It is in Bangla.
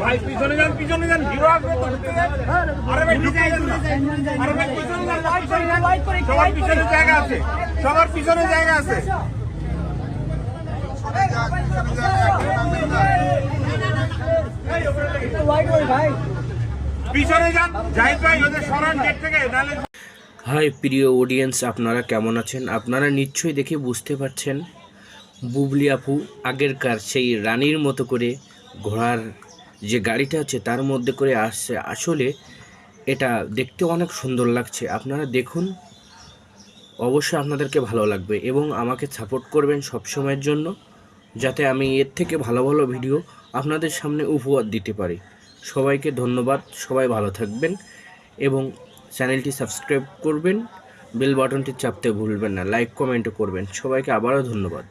ভাই পিছনে যান হিরো আসবে তো আরে ভাই ঢুকে যান না আরে ভাই পিছনে যান সবার পিছনে জায়গা আছে সবার পিছনে জায়গা আছে পিছনে যান জাহিদ ভাই ওদের সরান গেট থেকে নালে। হাই প্রিয় অডিয়েন্স, আপনারা কেমন আছেন? আপনারা নিশ্চয়ই দেখে বুঝতে পারছেন বুবলি আপু আগেরকার সেই রানীর মতো করে ঘোড়ার যে গাড়িটা আছে তার মধ্যে করে আসছে। আসলে এটা দেখতে অনেক সুন্দর লাগছে। আপনারা দেখুন, অবশ্যই আপনাদেরকে ভালো লাগবে এবং আমাকে সাপোর্ট করবেন সব সময়ের জন্য, যাতে আমি এর থেকে ভালো ভালো ভিডিও আপনাদের সামনে উপহার দিতে পারি। সবাইকে ধন্যবাদ, সবাই ভালো থাকবেন এবং চ্যানেলটি সাবস্ক্রাইব করবেন, বেল বাটনটি চাপতে ভুলবেন না, লাইক কমেন্টও করবেন। সবাইকে আবারও ধন্যবাদ।